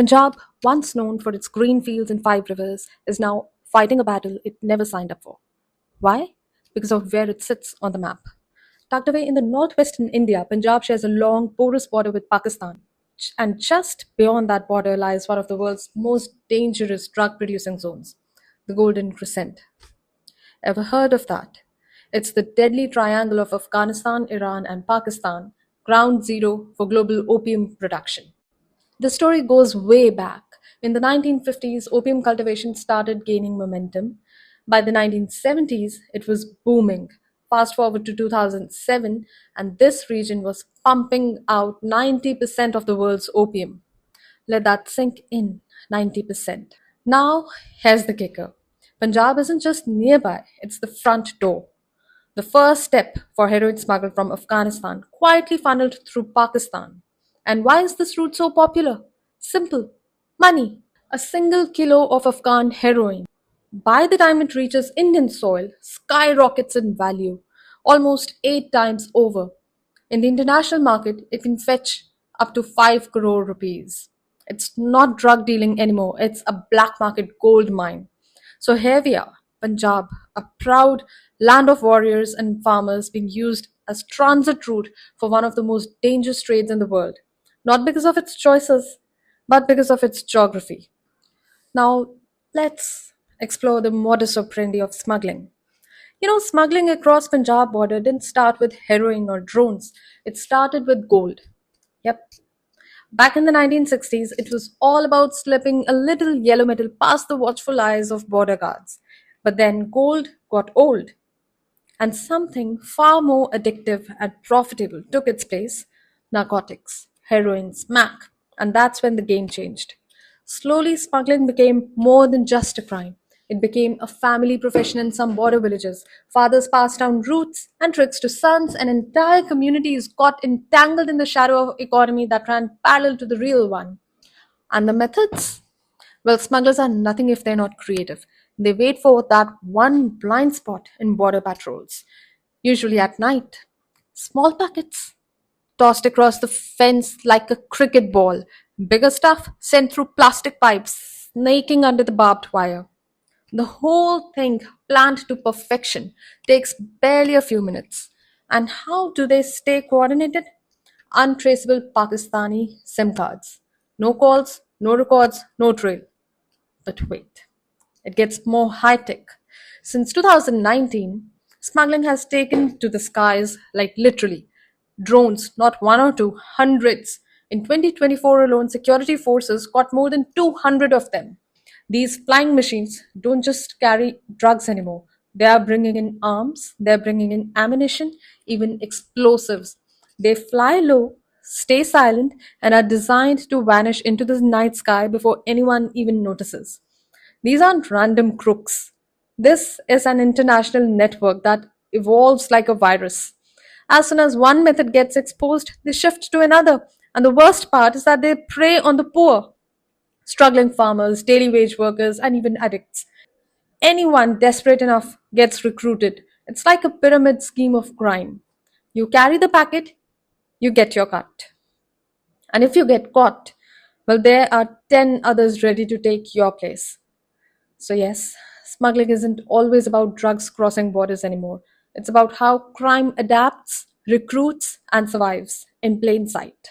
Punjab, once known for its green fields and five rivers, is now fighting a battle it never signed up for. Why? Because of where it sits on the map. Tucked away in the northwestern India, Punjab shares a long, porous border with Pakistan. And just beyond that border lies one of the world's most dangerous drug producing zones, the Golden Crescent. Ever heard of that? It's the deadly triangle of Afghanistan, Iran, and Pakistan, ground zero for global opium production. The story goes way back. In the 1950s, opium cultivation started gaining momentum. By the 1970s, it was booming. Fast forward to 2007, and this region was pumping out 90% of the world's opium. Let that sink in, 90%. Now, here's the kicker. Punjab isn't just nearby, it's the front door. The first step for heroin smuggled from Afghanistan, quietly funneled through Pakistan. And why is this route so popular? Simple. Money. A single kilo of Afghan heroin, by the time it reaches Indian soil, skyrockets in value, almost 8 times over. In the international market, it can fetch up to 5 crore rupees. It's not drug dealing anymore, it's a black market gold mine. So here we are, Punjab, a proud land of warriors and farmers being used as transit route for one of the most dangerous trades in the world. Not because of its choices, but because of its geography. Now, let's explore the modus operandi of smuggling. Smuggling across Punjab border didn't start with heroin or drones. It started with gold. Yep. Back in the 1960s, it was all about slipping a little yellow metal past the watchful eyes of border guards. But then gold got old, and something far more addictive and profitable took its place: narcotics, heroin, smack. And that's when the game changed. Slowly, smuggling became more than just a crime. It became a family profession in some border villages. Fathers passed down roots and tricks to sons, and entire communities got entangled in the shadow of economy that ran parallel to the real one. And the methods? Well, smugglers are nothing if they're not creative. They wait for that one blind spot in border patrols, usually at night. Small packets, tossed across the fence like a cricket ball. Bigger stuff sent through plastic pipes, snaking under the barbed wire. The whole thing, planned to perfection, takes barely a few minutes. And how do they stay coordinated? Untraceable Pakistani SIM cards. No calls, no records, no trail. But wait, it gets more high tech. Since 2019, smuggling has taken to the skies, like literally. Drones, not one or two, hundreds. In 2024 alone, security forces got more than 200 of them. These flying machines don't just carry drugs anymore. They are bringing in arms, they're bringing in ammunition, even explosives. They fly low, stay silent, and are designed to vanish into the night sky before anyone even notices. These aren't random crooks. This is an international network that evolves like a virus. As soon as one method gets exposed, they shift to another. And the worst part is that they prey on the poor, struggling farmers, daily wage workers, and even addicts. Anyone desperate enough gets recruited. It's like a pyramid scheme of crime. You carry the packet, you get your cut. And if you get caught, well, there are 10 others ready to take your place. So, yes, smuggling isn't always about drugs crossing borders anymore. It's about how crime adapts, recruits, and survives in plain sight.